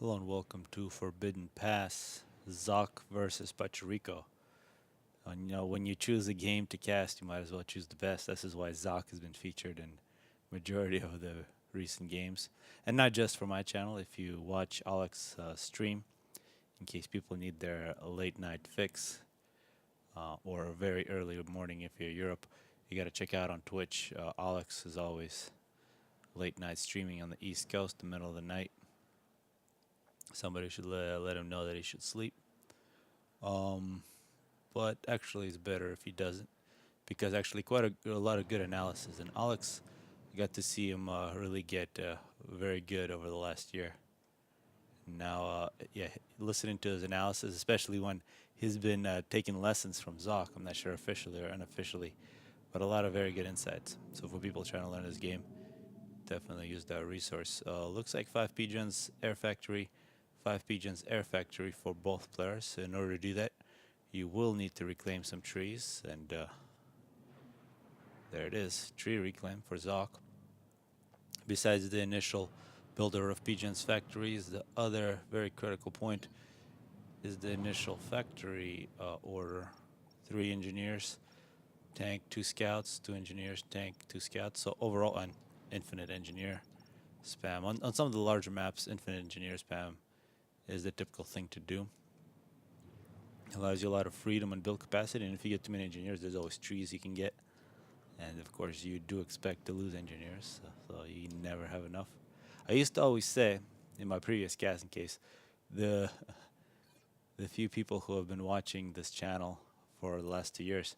Hello and welcome to Forbidden Pass, Zock versus Pachuriko. When you choose a game to cast, you might as well choose the best. This is why Zock has been featured in majority of the recent games, and not just for my channel. If you watch Alex's stream, in case people need their late night fix or a very early morning if you're Europe, you got to check out on Twitch. Alex is always late night streaming on the East Coast, the middle of the night. Somebody should let him know that he should sleep. But actually, it's better if he doesn't, because actually, quite a lot of good analysis. And Alex, got to see him really get very good over the last year. Now, yeah, listening to his analysis, especially when he's been taking lessons from Zock. I'm not sure officially or unofficially, but a lot of very good insights. So for people trying to learn this game, definitely use that resource. Looks like 5 Pigeons Air Factory, 5 Pigeons Air Factory for both players. In order to do that, you will need to reclaim some trees, and there it is, tree reclaim for Zock. Besides the initial builder of Pigeons factories, the other very critical point is the initial factory order. 3 engineers, tank, 2 scouts, 2 engineers, tank, 2 scouts. So overall, an infinite engineer spam. On some of the larger maps, infinite engineer spam is the typical thing to do. Allows you a lot of freedom and build capacity, and if you get too many engineers, there's always trees you can get. And of course, you do expect to lose engineers, so you never have enough. I used to always say, in my previous casting case, the few people who have been watching this channel for the last 2 years,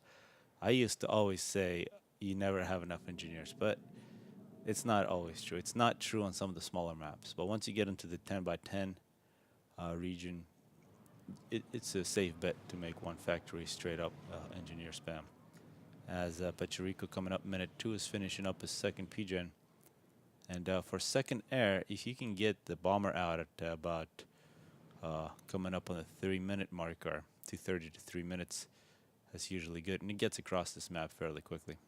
I used to always say, you never have enough engineers, but it's not always true. It's not true on some of the smaller maps, but once you get into the 10 by 10 region, it's a safe bet to make one factory straight up engineer spam. As Pachuriko coming up, minute 2 is finishing up his second PGen. And for second air, if you can get the bomber out at about coming up on the 3-minute marker, 2:30 to 3 minutes, that's usually good. And it gets across this map fairly quickly.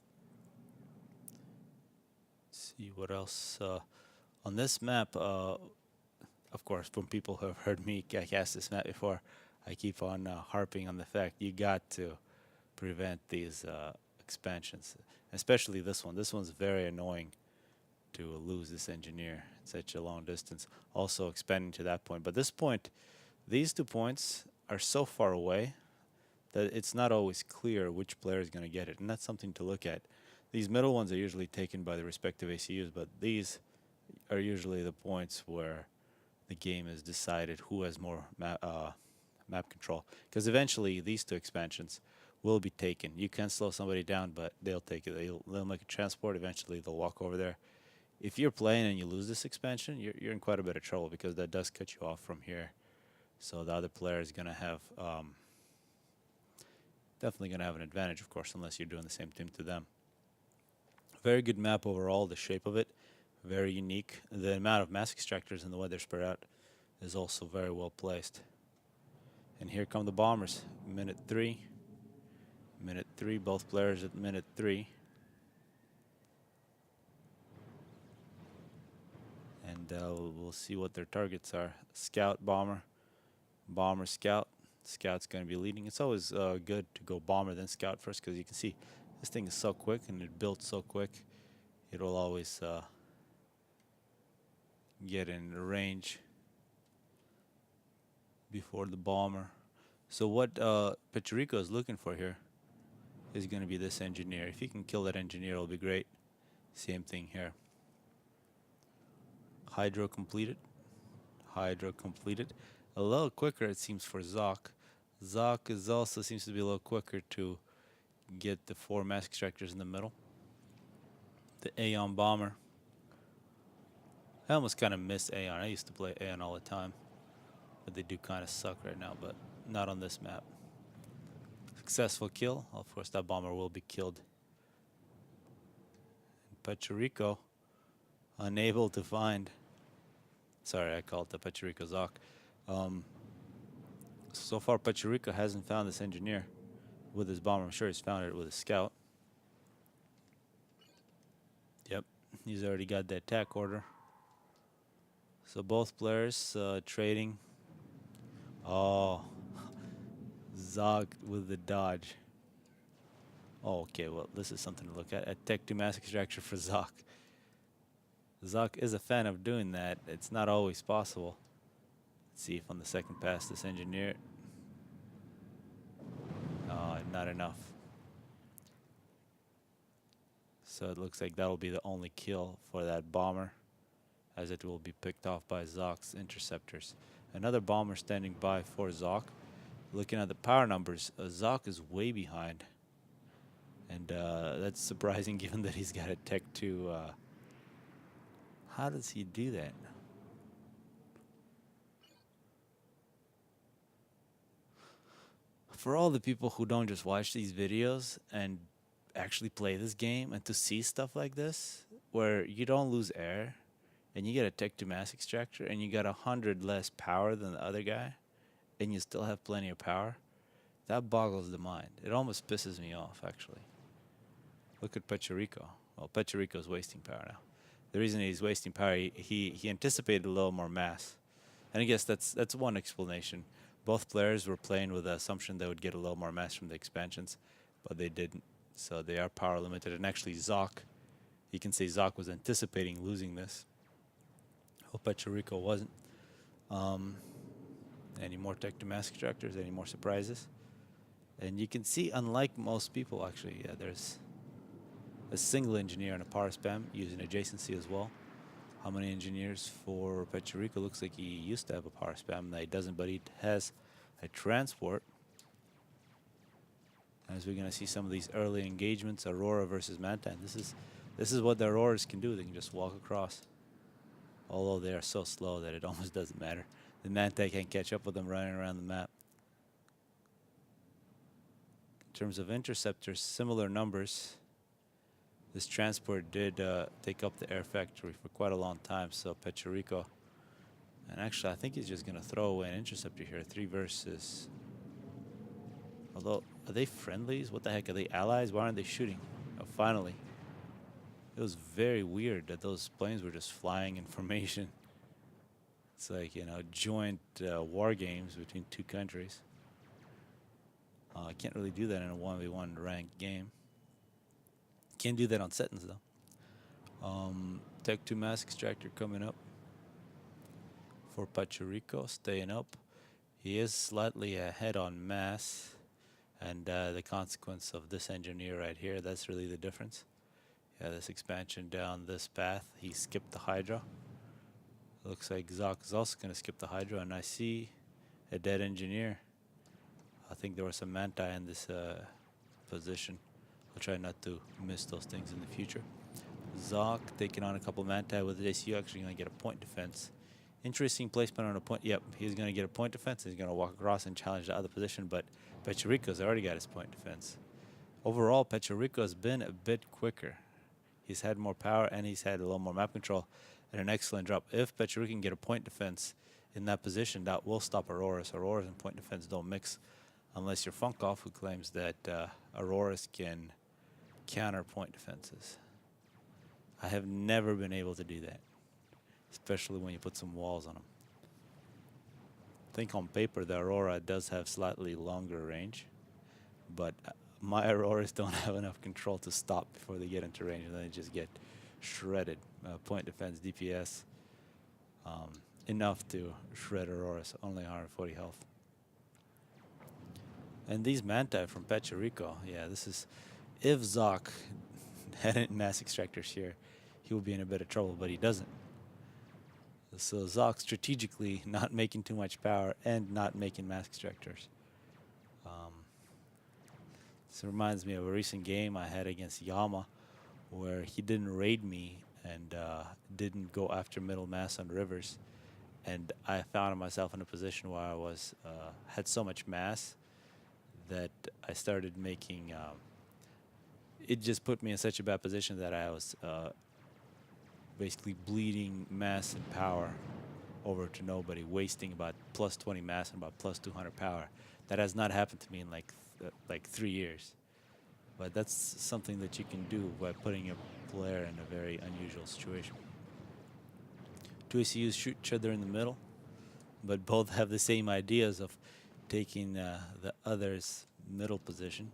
Let's see what else. On this map, of course, from people who have heard me cast this map before, I keep on harping on the fact you got to prevent these expansions, especially this one. This one's very annoying to lose this engineer at such a long distance, also expanding to that point. But this point, these 2 points are so far away that it's not always clear which player is going to get it, and that's something to look at. These middle ones are usually taken by the respective ACUs, but these are usually the points where the game is decided who has more map control, because eventually these 2 expansions will be taken. You can slow somebody down, but they'll take it. They'll make a transport. Eventually, they'll walk over there. If you're playing and you lose this expansion, you're in quite a bit of trouble, because that does cut you off from here. So the other player is going to have definitely going to have an advantage, of course, unless you're doing the same thing to them. Very good map overall. The shape of it, very unique. The amount of mass extractors and the way they're spread out is also very well placed. And here come the bombers. Minute 3. Minute 3. Both players at minute 3. And we'll see what their targets are. Scout, bomber, bomber, scout. Scout's going to be leading. It's always good to go bomber then scout first, because you can see this thing is so quick and it builds so quick. It'll always get in range before the bomber. So what Pachuriko is looking for here is going to be this engineer. If he can kill that engineer, it'll be great. Same thing here. Hydro completed. Hydro completed. A little quicker, it seems, for Zock. Zock is also seems to be a little quicker to get the 4 mass extractors in the middle. The Aeon bomber. I almost kind of miss Aeon. I used to play Aeon all the time, but they do kind of suck right now, but not on this map. Successful kill. Of course, that bomber will be killed. Pachuriko, unable to find. Sorry, I called the Pachuriko Zock. So far, Pachuriko hasn't found this engineer with his bomber. I'm sure he's found it with his scout. Yep, he's already got the attack order. So both players trading. Oh, Zock with the dodge. Oh, okay, well, this is something to look at. A Tech 2 mass extractor for Zock. Zock is a fan of doing that. It's not always possible. Let's see if on the second pass this engineer. Not enough. So it looks like that'll be the only kill for that bomber, as it will be picked off by Zock's interceptors. Another bomber standing by for Zock. Looking at the power numbers, Zock is way behind. And that's surprising given that he's got a Tech 2. How does he do that? For all the people who don't just watch these videos and actually play this game, and to see stuff like this, where you don't lose air, and you get a Tech 2 mass extractor, and you got 100 less power than the other guy, and you still have plenty of power, that boggles the mind. It almost pisses me off, actually. Look at Pachuriko. Well, Pachuriko's wasting power now. The reason he's wasting power, he anticipated a little more mass. And I guess that's one explanation. Both players were playing with the assumption they would get a little more mass from the expansions, but they didn't. So they are power limited. And actually Zock, you can say Zock was anticipating losing this. Hope Pachuriko wasn't. Any more Tech 2 mass extractors? Any more surprises? And you can see, unlike most people, actually, there's a single engineer and a power spam using adjacency as well. How many engineers for Pachuriko? Looks like he used to have a power spam. Now he doesn't, but he has a transport. As we're going to see some of these early engagements, Aurora versus Manta. And this is what the Auroras can do. They can just walk across. Although they are so slow that it almost doesn't matter. The Manta can't catch up with them running around the map. In terms of interceptors, similar numbers. This transport did take up the air factory for quite a long time, so Pachuriko. And actually, I think he's just going to throw away an interceptor here. 3 versus. Although, are they friendlies? What the heck? Are they allies? Why aren't they shooting? Oh, finally. It was very weird that those planes were just flying in formation. It's like, joint war games between 2 countries. I can't really do that in a 1v1 ranked game. Can't do that on settings though. Tech 2 mass extractor coming up for Pachuriko, staying up. He is slightly ahead on mass, and the consequence of this engineer right here, that's really the difference. Yeah, this expansion down this path, he skipped the Hydra. Looks like Zock is also going to skip the Hydra, and I see a dead engineer. I think there was some Manta in this position. I'll try not to miss those things in the future. Zock taking on a couple Manta with the JCU, actually going to get a point defense. Interesting placement on a point. Yep, he's going to get a point defense. He's going to walk across and challenge the other position, but Pachuriko's already got his point defense. Overall, Pachuriko has been a bit quicker. He's had more power and he's had a little more map control and an excellent drop. If Pachuriko can get a point defense in that position, that will stop Auroras. Auroras and point defense don't mix unless you're Funkov, who claims that Auroras can counter point defenses. I have never been able to do that, especially when you put some walls on them. I think on paper the Aurora does have slightly longer range, but my Auroras don't have enough control to stop before they get into range, and then they just get shredded. Point defense, DPS, enough to shred Auroras, only 140 health. And these Manta from Pachuriko, yeah, this is... If Zock hadn't mass extractors here, he would be in a bit of trouble, but he doesn't. So Zock strategically not making too much power and not making mass extractors. This reminds me of a recent game I had against Yama, where he didn't raid me and didn't go after middle mass on rivers, and I found myself in a position where I was had so much mass that I started making. It just put me in such a bad position that I was basically bleeding mass and power over to nobody, wasting about plus 20 mass and about plus 200 power. That has not happened to me in like 3 years. But that's something that you can do by putting a player in a very unusual situation. Two ACUs shoot each other in the middle, but both have the same ideas of taking the other's middle position.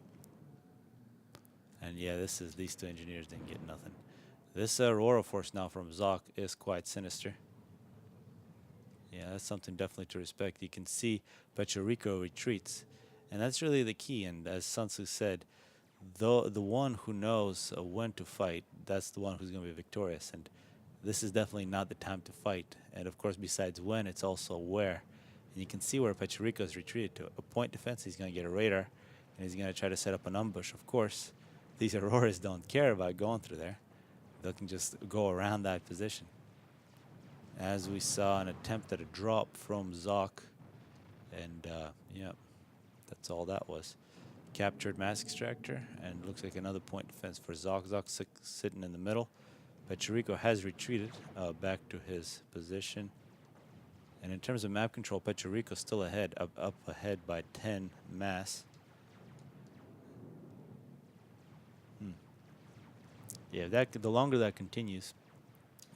And yeah, these two engineers didn't get nothing. This Aurora Force now from Zock is quite sinister. Yeah, that's something definitely to respect. You can see Pachuriko retreats, and that's really the key. And as Sun Tzu said, the one who knows when to fight, that's the one who's going to be victorious. And this is definitely not the time to fight. And of course, besides when, it's also where. And you can see where Pachuriko's retreated to. A point defense, he's going to get a radar, and he's going to try to set up an ambush. Of course, these Auroras don't care about going through there. They can just go around that position. As we saw an attempt at a drop from Zock, and yeah, that's all that was. Captured mass extractor, and looks like another point defense for Zock. Zock's sitting in the middle. Pachuriko has retreated back to his position. And in terms of map control, Pachuriko's still ahead, up ahead by 10 mass. Yeah, the longer that continues,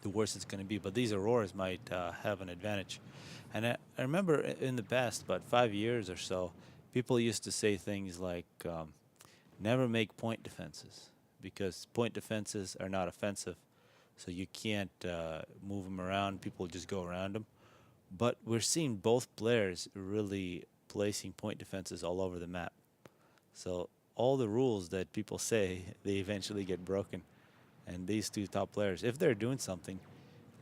the worse it's going to be. But these Auroras might have an advantage. And I remember in the past, about 5 years or so, people used to say things like, never make point defenses, because point defenses are not offensive. So you can't move them around. People just go around them. But we're seeing both players really placing point defenses all over the map. So all the rules that people say, they eventually get broken. And these two top players, if they're doing something,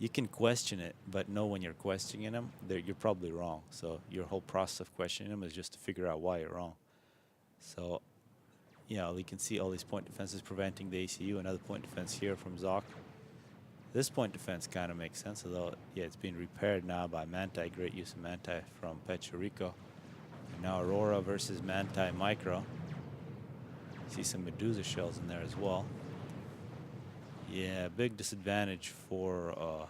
you can question it, but know when you're questioning them, you're probably wrong. So your whole process of questioning them is just to figure out why you're wrong. So, yeah, you can see all these point defenses preventing the ACU. Another point defense here from Zock. This point defense kind of makes sense, although, yeah, it's being repaired now by Manti. Great use of Manti from Pachuriko. And now Aurora versus Manti Micro. See some Medusa shells in there as well. Yeah, big disadvantage for...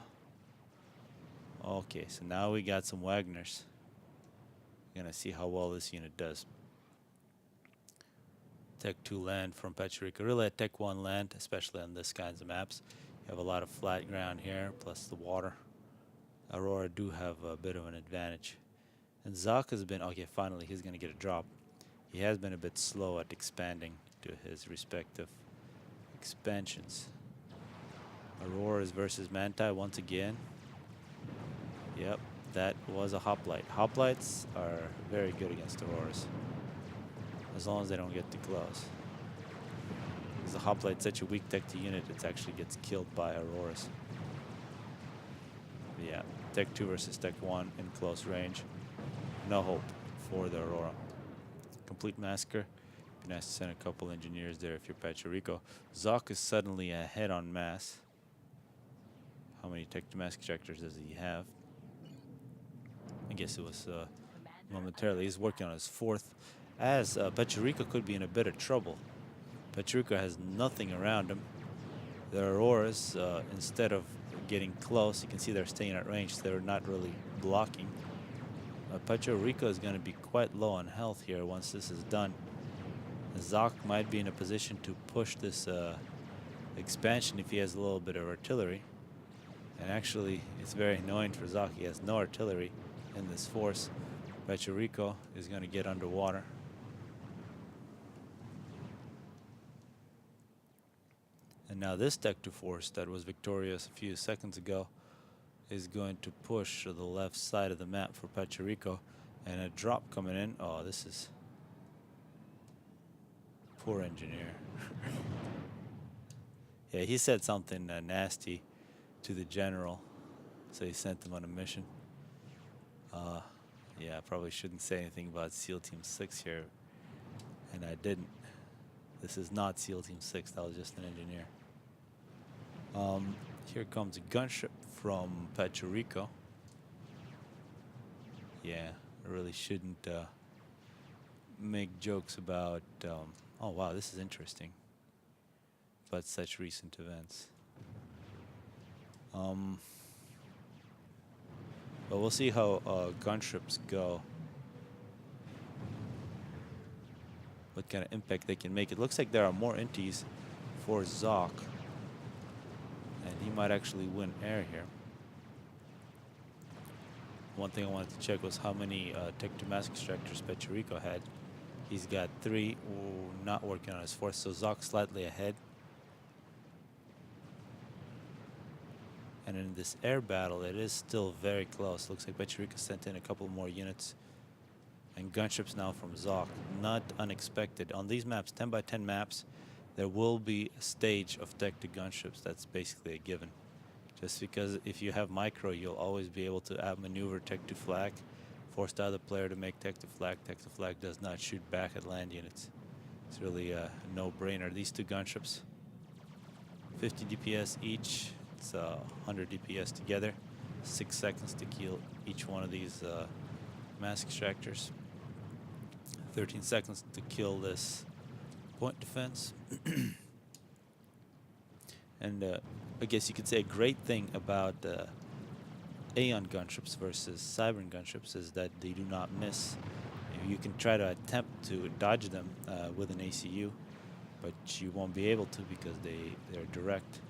okay, so now we got some Wagners. Gonna see how well this unit does. Tech 2 land from Pachuriko. Really at Tech 1 land, especially on this kinds of maps. You have a lot of flat ground here, plus the water. Aurora do have a bit of an advantage. And Zock has been... okay, finally he's gonna get a drop. He has been a bit slow at expanding to his respective expansions. Auroras versus Manti once again. Yep, that was a hoplite. Hoplites are very good against Auroras, as long as they don't get too close. Because the hoplite's such a weak tech to unit, it actually gets killed by Auroras. Yeah, Tech 2 versus Tech 1 in close range. No hope for the Aurora. Complete massacre. Be nice to send a couple engineers there if you're Pachuriko. Zock is suddenly ahead on mass. How many tech to mass extractors does he have? I guess it was momentarily. He's working on his fourth. As Pachuriko could be in a bit of trouble. Pachuriko has nothing around him. The Auroras, instead of getting close, you can see they're staying at range. They're not really blocking. Pachuriko is going to be quite low on health here once this is done. Zock might be in a position to push this expansion if he has a little bit of artillery. And actually, it's very annoying for Zock. He has no artillery in this force. Pachuriko is going to get underwater. And now this Tech 2 force that was victorious a few seconds ago is going to push to the left side of the map for Pachuriko. And a drop coming in. Oh, this is... poor engineer. Yeah, he said something nasty to the general, so he sent him on a mission. Yeah, I probably shouldn't say anything about SEAL Team 6 here, and I didn't. This is not SEAL Team 6, that was just an engineer. Here comes a gunship from Pachuriko. Yeah, I really shouldn't make jokes about... oh wow, this is interesting. But such recent events. But we'll see how gunships go. What kind of impact they can make. It looks like there are more inties for Zock. And he might actually win air here. one thing I wanted to check was how many Tech 2 mask extractors Pachuriko had. He's got 3, not working on his 4th, so Zock slightly ahead. And in this air battle, it is still very close. Looks like Pachuriko sent in a couple more units. And gunships now from Zock. Not unexpected. On these maps, 10 by 10 maps, there will be a stage of Tech 2 gunships. That's basically a given. Just because if you have micro, you'll always be able to outmaneuver Tech 2 flak, force the other player to make Tech 2 flak. Tech 2 flak does not shoot back at land units. It's really a no-brainer. These 2 gunships, 50 DPS each. It's 100 DPS together. 6 seconds to kill each one of these mask extractors. 13 seconds to kill this point defense. And I guess you could say a great thing about Aeon gunships versus Cybran gunships is that they do not miss. You can try to attempt to dodge them with an ACU, but you won't be able to because they're direct.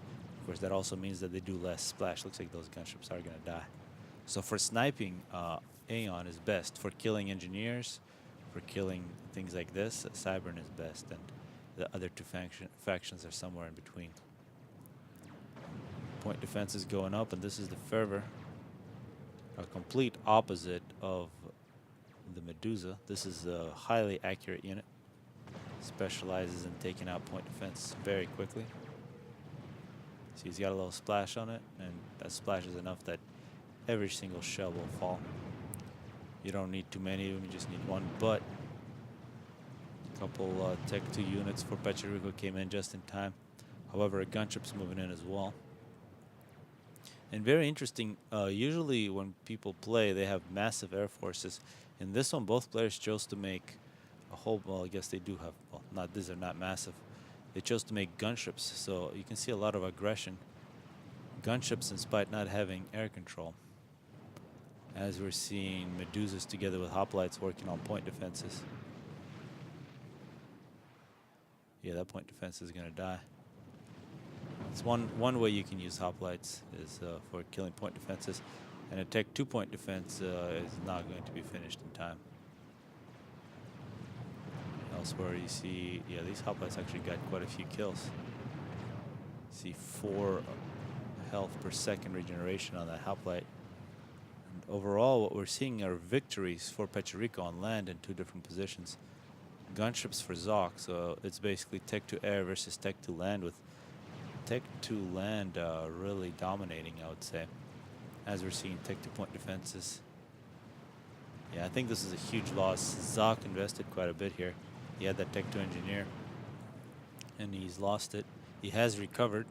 Of course, that also means that they do less splash. Looks like those gunships are going to die. So for sniping, Aeon is best. For killing engineers, for killing things like this, Cybran is best, and the other 2 factions are somewhere in between. Point defense is going up, and this is the Fervor, a complete opposite of the Medusa. This is a highly accurate unit, specializes in taking out point defense very quickly. See, he's got a little splash on it, and that splash is enough that every single shell will fall. You don't need too many of them, you just need 1, but a couple Tech 2 units for Pachuriko came in just in time. However, a gunship's moving in as well. And very interesting, usually when people play, they have massive air forces. In this one, both players chose to make a whole, well, I guess they do have, well, these are not massive. They chose to make gunships, so you can see a lot of aggression. Gunships, in spite not having air control. As we're seeing Medusas together with hoplites working on point defenses. Yeah, that point defense is going to die. It's one way you can use hoplites is for killing point defenses, and a Tech 2 point defense is not going to be finished in time. Elsewhere you see, yeah, these hoplites actually got quite a few kills. See 4 health per second regeneration on that hoplite. And overall, what we're seeing are victories for Pachuriko on land in 2 different positions. Gunships for Zock, so it's basically Tech 2 air versus Tech 2 land, with Tech 2 land really dominating, I would say, as we're seeing Tech 2 point defenses. Yeah, I think this is a huge loss. Zock invested quite a bit here. He had that Tech 2 engineer, and he's lost it. He has recovered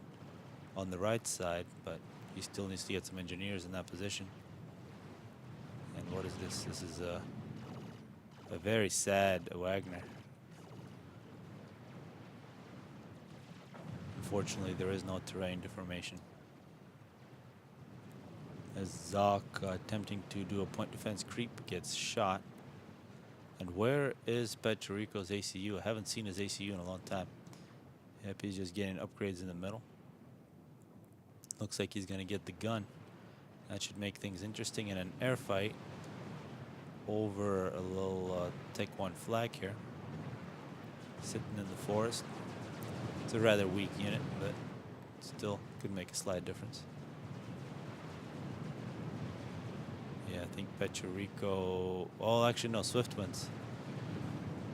on the right side, but he still needs to get some engineers in that position. And what is this? This is a very sad Wagner. Unfortunately, there is no terrain deformation. As Zock, attempting to do a point defense creep, gets shot. And where is Pachuriko's ACU? I haven't seen his ACU in a long time. Yep, he's just getting upgrades in the middle. Looks like he's going to get the gun. That should make things interesting in an air fight over a little Tech 1 flag here. Sitting in the forest. It's a rather weak unit, but still could make a slight difference. Yeah, I think Pachuriko... well, actually, no, Swift Winds.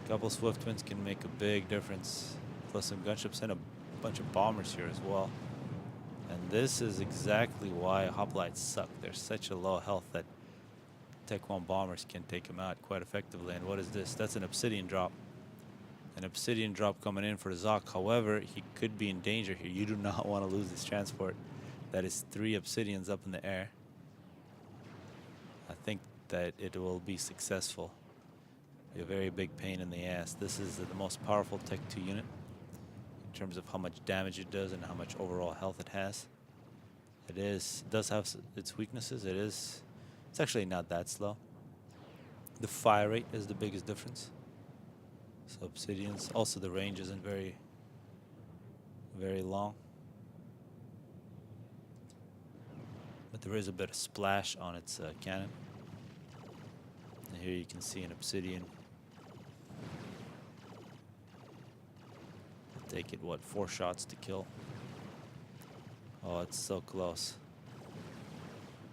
A couple Swift Winds can make a big difference. Plus some gunships and a bunch of bombers here as well. And this is exactly why hoplites suck. They're such a low health that Tech 1 bombers can take them out quite effectively. And what is this? That's an obsidian drop. An obsidian drop coming in for Zock. However, he could be in danger here. You do not want to lose this transport. That is 3 obsidians up in the air. I think that it will be successful. Be a very big pain in the ass. This is the most powerful Tech 2 unit in terms of how much damage it does and how much overall health it has. It does have its weaknesses. It's actually not that slow. The fire rate is the biggest difference. So obsidians, also the range isn't very long. But there is a bit of splash on its cannon. Here you can see an Obsidian. Take it, what, 4 shots to kill? Oh, it's so close.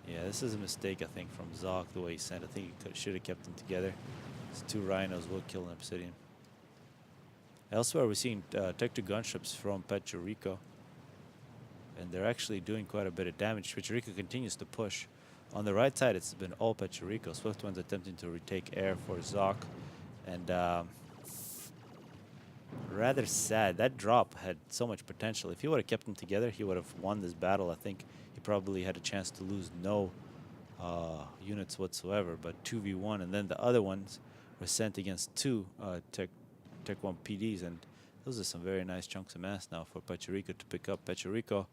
Yeah, this is a mistake, I think, from Zock, the way he sent. I think he should have kept them together. These 2 rhinos will kill an Obsidian. Elsewhere, we're seeing Tech 2 gunships from Pachuriko. And they're actually doing quite a bit of damage. Pachuriko continues to push. On the right side, it's been all Pachuriko. Swift One's attempting to retake air for Zock. And rather sad. That drop had so much potential. If he would have kept them together, he would have won this battle. I think he probably had a chance to lose no units whatsoever, but 2v1. And then the other ones were sent against 2 Tech 1 PDs. And those are some very nice chunks of mass now for Pachuriko to pick up. Pachuriko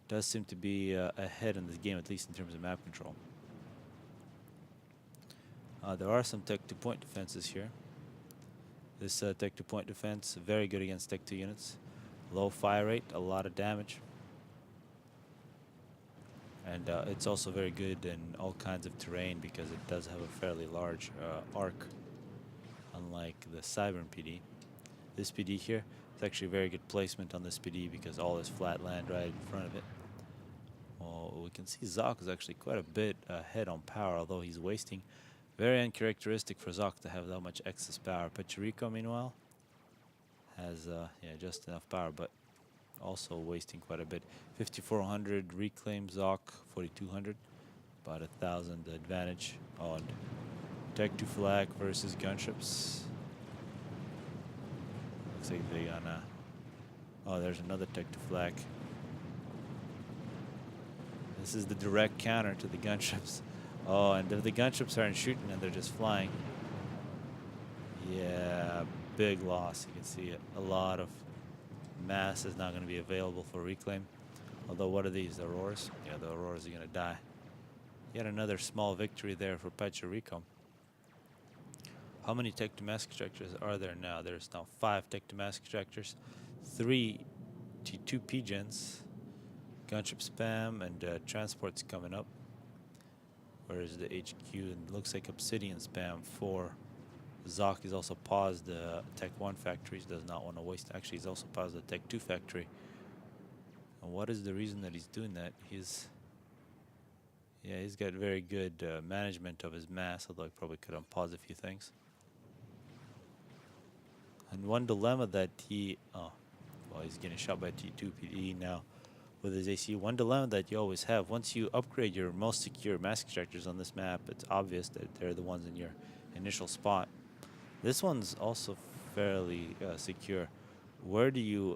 does seem to be ahead in this game, at least in terms of map control. There are some Tech 2 point defenses here. This Tech 2 point defense, very good against Tech 2 units. Low fire rate, a lot of damage. And it's also very good in all kinds of terrain because it does have a fairly large arc, unlike the Cybran PD. This PD here is actually very good placement on this PD because all this flat land right in front of it. Well, we can see Zock is actually quite a bit ahead on power, although he's wasting. Very uncharacteristic for Zock to have that much excess power. Pachuriko, meanwhile, has just enough power, but also wasting quite a bit. 5400 reclaim, Zock 4200, about 1000 advantage on Tech 2 flag versus gunships. Looks like they gonna. Oh, there's another Tech 2 flag. This is the direct counter to the gunships. Oh, and if the gunships aren't shooting and they're just flying, yeah, big loss. You can see it. A lot of mass is not going to be available for reclaim. Although, what are these? The Auroras? Yeah, the Auroras are going to die. Yet another small victory there for Pachuriko. How many Tech 2 mass extractors are there now? There's now 5 Tech 2 mass extractors, 3 T2 PGens, gunship spam, and transports coming up. Where is the HQ? And it looks like Obsidian spam for Zock. He's also paused the Tech 1 factories. Does not want to waste. Actually, he's also paused the Tech 2 factory. And what is the reason that he's doing that? He's got very good management of his mass, although he probably could unpause a few things. And one dilemma that he's getting shot by T2 PD now with his AC. One dilemma that you always have, once you upgrade your most secure mass extractors on this map, it's obvious that they're the ones in your initial spot. This one's also fairly secure. Where do you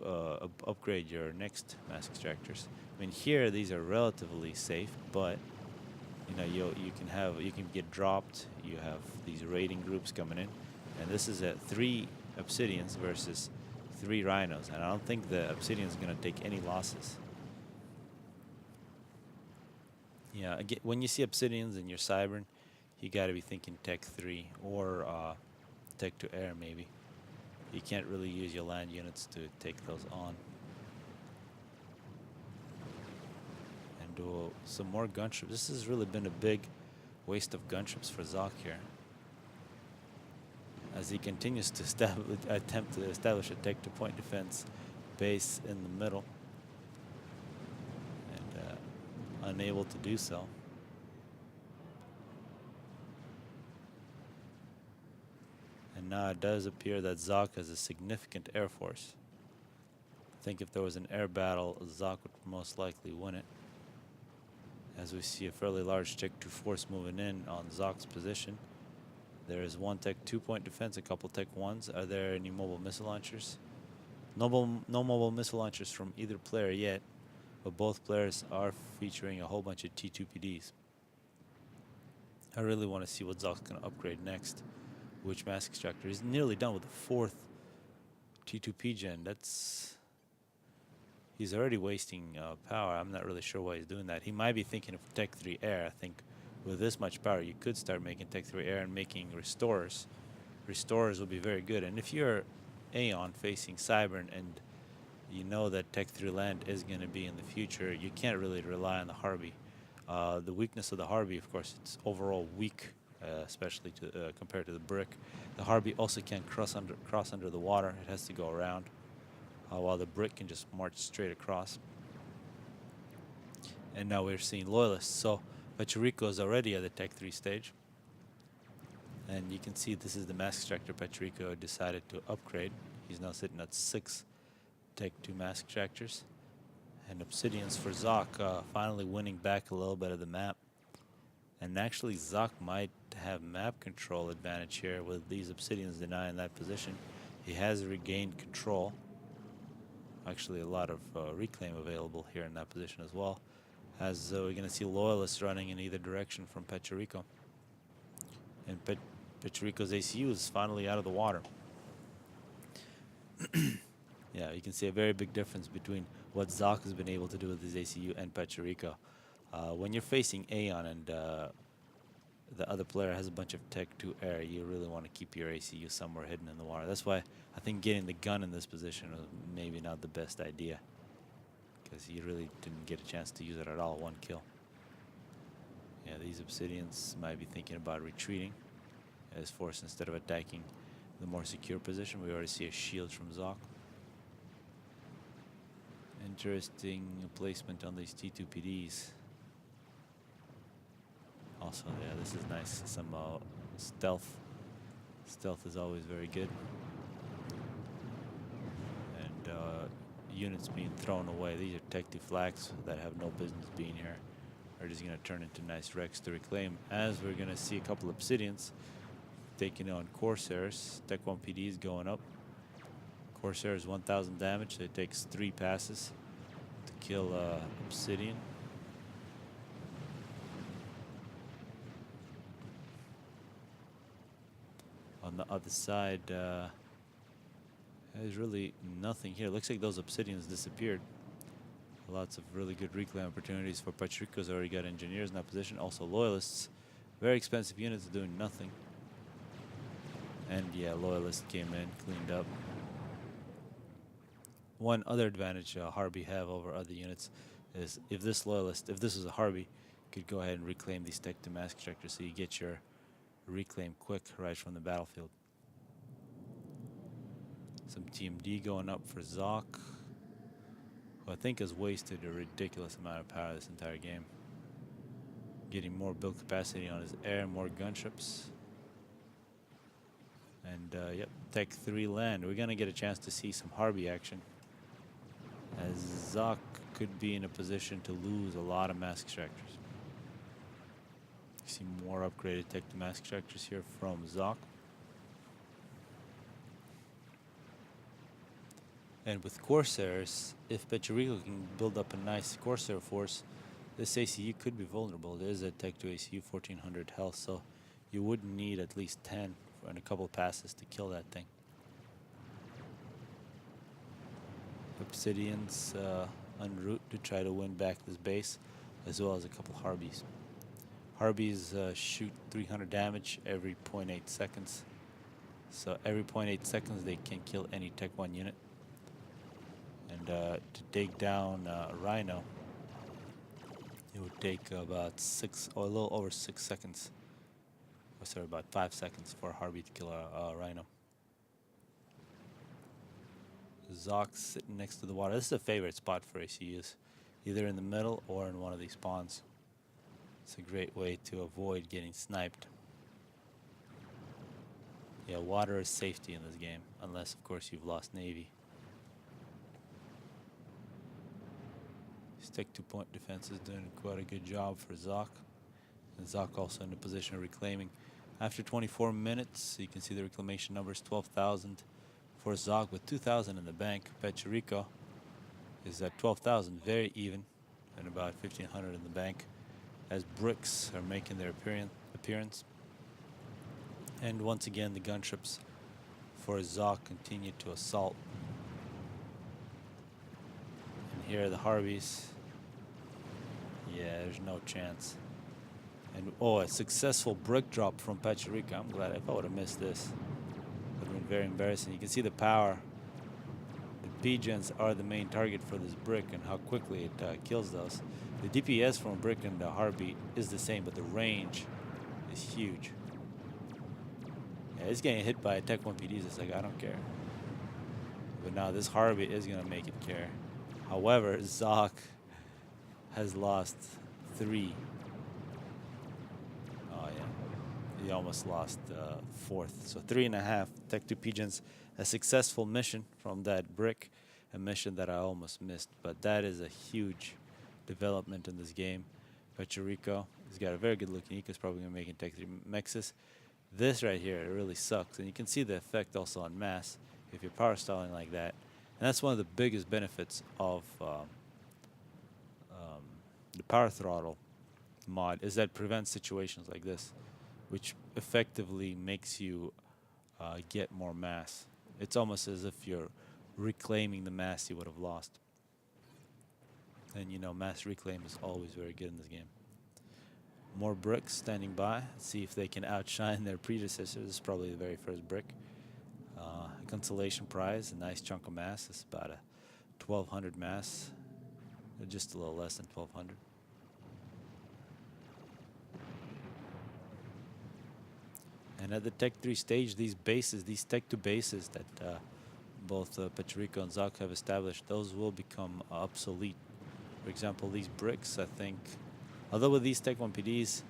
upgrade your next mass extractors? I mean, here these are relatively safe, but you know you can get dropped. You have these raiding groups coming in, and this is at 3 Obsidians versus 3 Rhinos, and I don't think the Obsidian's going to take any losses. Yeah, again, when you see Obsidians in your Cybran, you got to be thinking Tech 3 or Tech 2 air maybe. You can't really use your land units to take those on. And do some more gunships. This has really been a big waste of gunships for Zock here, as he continues to attempt to establish a Tech 2 point defense base in the middle. Unable to do so. And now it does appear that Zock has a significant air force. I think if there was an air battle, Zock would most likely win it. As we see a fairly large Tech 2 force moving in on Zock's position. There is 1 Tech 2 point defense, a couple Tech 1s. Are there any mobile missile launchers? No mobile missile launchers from either player yet. But both players are featuring a whole bunch of T2 PDs. I really want to see what Zock's going to upgrade next. Which mass extractor? He's nearly done with the 4th T2 PGen. He's already wasting power. I'm not really sure why he's doing that. He might be thinking of Tech 3 air. I think with this much power, you could start making Tech 3 air and making restorers. Restorers will be very good. And if you're Aeon facing Cybran and you know that Tech 3 land is going to be in the future, you can't really rely on the Harvey. The weakness of the Harvey, of course, it's overall weak especially to compared to the brick. The Harby also can't cross under the water. It has to go around, while the brick can just march straight across. And now we're seeing Loyalists. So Pachuriko is already at the Tech 3 stage. And you can see this is the mask extractor Pachuriko decided to upgrade. He's now sitting at 6 Tech 2 mask extractors. And Obsidians for Zock, finally winning back a little bit of the map. And actually Zock might have map control advantage here with these Obsidians denying that position. He has regained control. Actually a lot of reclaim available here in that position as well. As we're going to see Loyalists running in either direction from Pachuriko. And Pachuriko's ACU is finally out of the water. Yeah, you can see a very big difference between what Zock has been able to do with his ACU and Pachuriko. When you're facing Aeon and the other player has a bunch of Tech 2 air, you really want to keep your ACU somewhere hidden in the water. That's why I think getting the gun in this position was maybe not the best idea, because he really didn't get a chance to use it at all. 1 kill. Yeah, these Obsidians might be thinking about retreating as force instead of attacking the more secure position. We already see a shield from Zock. Interesting placement on these T2 PDs. Also, yeah, this is nice. Some stealth. Stealth is always very good. And units being thrown away. These are Tech 2 flags that have no business being here. Are just going to turn into nice wrecks to reclaim. As we're going to see a couple of Obsidians taking on Corsairs. Tech 1 PDs going up. Corsairs 1000 damage. So it takes 3 passes to kill Obsidian. On the other side, there's really nothing here. Looks like those Obsidians disappeared. Lots of really good reclaim opportunities for Pachuriko's already got engineers in that position. Also Loyalists. Very expensive units doing nothing. And yeah, Loyalist came in, cleaned up. One other advantage Harby have over other units is if this Loyalist, if this was a Harby, could go ahead and reclaim these Tech 2 mask extractors, so you get your reclaim quick right from the battlefield. Some TMD going up for Zock, who I think has wasted a ridiculous amount of power this entire game. Getting more build capacity on his air, more gunships. And yep, Tech 3 land. We're going to get a chance to see some Harby action, as Zock could be in a position to lose a lot of mask extractors. You see more upgraded Tech 2 mask extractors here from Zock. And with Corsairs, if Pachuriko can build up a nice Corsair force, this ACU could be vulnerable. There is a Tech 2 ACU, 1400 health, so you would need at least 10 and a couple of passes to kill that thing. Obsidians en route to try to win back this base, as well as a couple Harbies. Harbies shoot 300 damage every 0.8 seconds. So every 0.8 seconds they can kill any Tech 1 unit. And to take down Rhino, it would take about 6 or a little over 6 seconds. Or sorry, about 5 seconds for Harby to kill a Rhino. Zock sitting next to the water. This is a favorite spot for ACUs, either in the middle or in one of these spawns. It's a great way to avoid getting sniped. Yeah, water is safety in this game, unless of course you've lost Navy. His Tech 2 point defense is doing quite a good job for Zock. And Zock also in a position of reclaiming. After 24 minutes, you can see the reclamation numbers, 12,000 for Zock with 2,000 in the bank. Pachuriko is at 12,000, very even, and about 1,500 in the bank, as bricks are making their appearance. And once again, the gunships for Zock continue to assault. And here are the Harbies. Yeah, there's no chance. And oh, a successful brick drop from Pachuriko. I'm glad. If I would have missed this, it would have been very embarrassing. You can see the power. The P-gens are the main target for this brick and how quickly it kills those. The DPS from a brick and the Harby is the same, but the range is huge. Yeah, it's getting hit by Tech 1 PDs. It's like, I don't care. But now this Harvey is going to make it care. However, Zock has lost 3. Oh, yeah. He almost lost 4th. So 3.5. Tech 2 Pigeons. A successful mission from that brick. A mission that I almost missed. But that is a huge development in this game. Pachuriko, he's got a very good looking eco. He's probably going to make it Tech 3 Mexus. This right here, it really sucks. And you can see the effect also on mass if you're power styling like that. And that's one of the biggest benefits of the power throttle mod, is that it prevents situations like this, which effectively makes you get more mass. It's almost as if you're reclaiming the mass you would have lost. And you know, mass reclaim is always very good in this game. More bricks standing by. Let's see if they can outshine their predecessors. This is probably the very first brick. Consolation prize, a nice chunk of mass. It's about a 1200 mass. Just a little less than 1200. And at the Tech 3 stage, these bases, these Tech 2 bases that both Pachuriko and Zock have established, those will become obsolete. For example, these bricks, I think, although with these Tech 1 PDs,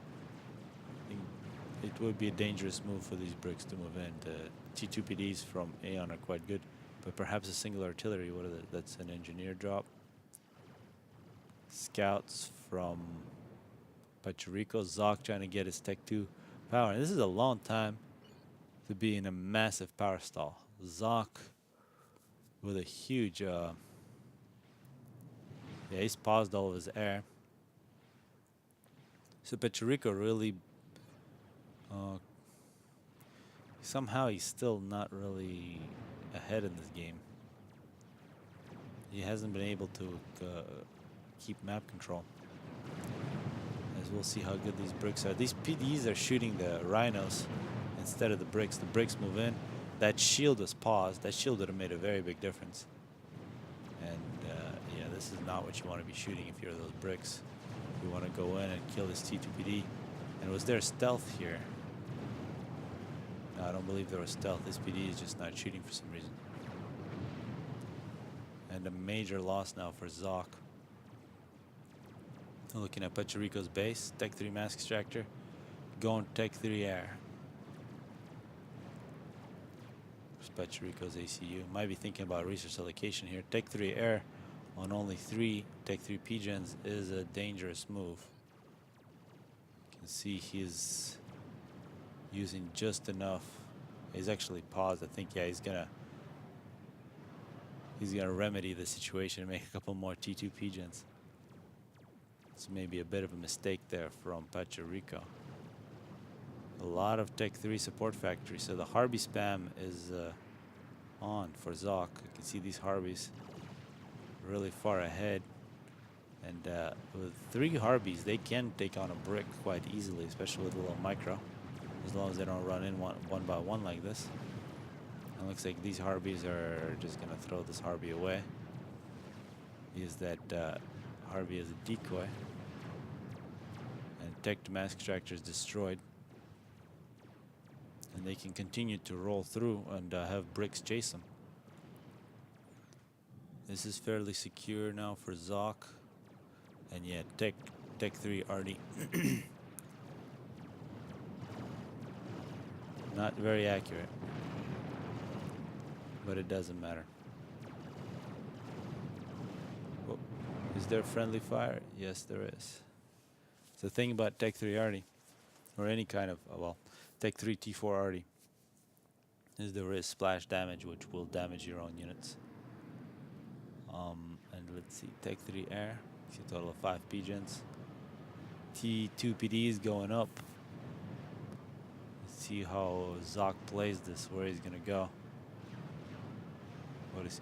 it would be a dangerous move for these bricks to move in. The T2 PDs from Aeon are quite good, but perhaps a single artillery, what is it? That's an engineer drop. Scouts from Pachuriko. Zock trying to get his Tech 2 power. And this is a long time to be in a massive power stall. Zock with a huge... yeah, he's paused all of his air. So Pachuriko really... somehow he's still not really ahead in this game. He hasn't been able to keep map control. As we'll see how good these bricks are. These PDs are shooting the rhinos instead of the bricks. The bricks move in. That shield was paused. That shield would have made a very big difference. And yeah, this is not what you want to be shooting if you're those bricks. You want to go in and kill this T2 PD. And was there stealth here? No, I don't believe there was stealth. This PD is just not shooting for some reason. And a major loss now for Zock. Looking at Pachuriko's base, Tech 3 mask extractor, going Tech 3 air. There's Pachuriko's ACU. Might be thinking about resource allocation here. Tech 3 air on only 3 Tech 3 Pigeons is a dangerous move. You can see he's using just enough. He's actually paused. I think, yeah, he's gonna remedy the situation and make a couple more T2 Pigeons. It's maybe a bit of a mistake there from Pachuriko. A lot of Tech 3 support factories. So the Harvey spam is on for Zock. You can see these Harveys really far ahead. And with 3 Harveys, they can take on a brick quite easily, especially with a little micro, as long as they don't run in one by one like this. It looks like these Harveys are just going to throw this Harvey away. Use that Harvey as a decoy. And Tech to mask extractor is destroyed. And they can continue to roll through and have bricks chase them. This is fairly secure now for Zock. And yeah, Tech 3 already not very accurate. But it doesn't matter. Whoa. Is there friendly fire? Yes, there is. The thing about Tech 3 Arty, or any kind of, well, Tech 3 T4 Arty, is there is splash damage, which will damage your own units. And let's see, Tech 3 Air, see a total of 5 Pigeons. T2 PDs going up. Let's see how Zock plays this, where he's gonna go.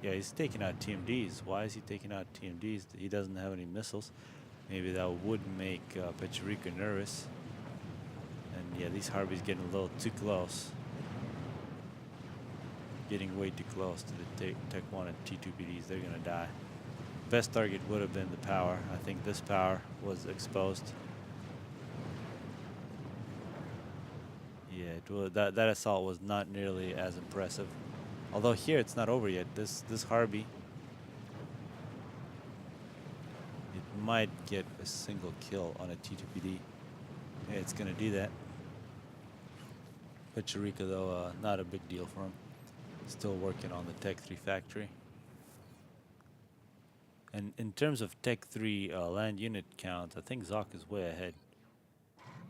Yeah, he's taking out TMDs. Why is he taking out TMDs? He doesn't have any missiles. Maybe that would make Pachuriko nervous. And yeah, these Harveys getting a little too close. Getting way too close to the Tech 1 and T2 PDs. They're gonna die. Best target would have been the power. I think this power was exposed. Yeah, that assault was not nearly as impressive. Although here it's not over yet. This Harby, it might get a single kill on a T2PD. Yeah, it's gonna do that. Pachuriko though, not a big deal for him. Still working on the Tech 3 factory. And in terms of Tech 3 land unit count, I think Zock is way ahead.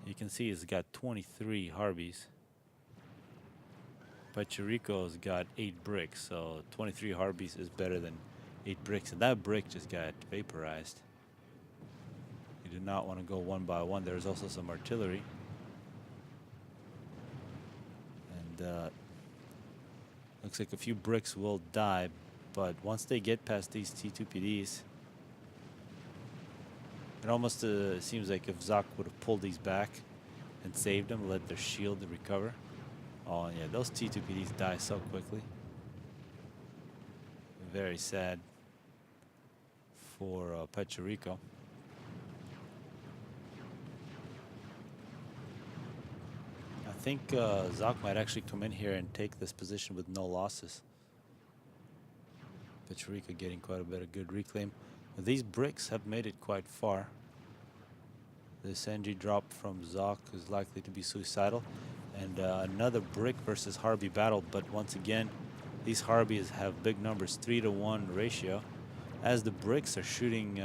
You can see he's got 23 Harbies. Pachuriko's got 8 bricks, so 23 Harbies is better than 8 bricks. And that brick just got vaporized. You do not want to go one by one. There's also some artillery. And looks like a few bricks will die, but once they get past these T2PDs, it almost seems like if Zock would have pulled these back and saved them, let their shield recover. Oh yeah, those T2PDs die so quickly. Very sad for Pachuriko. I think Zock might actually come in here and take this position with no losses. Pachuriko getting quite a bit of good reclaim. These bricks have made it quite far. This NG drop from Zock is likely to be suicidal. And another brick versus Harby battle, but once again, these Harbies have big numbers, 3-to-1 ratio. As the bricks are shooting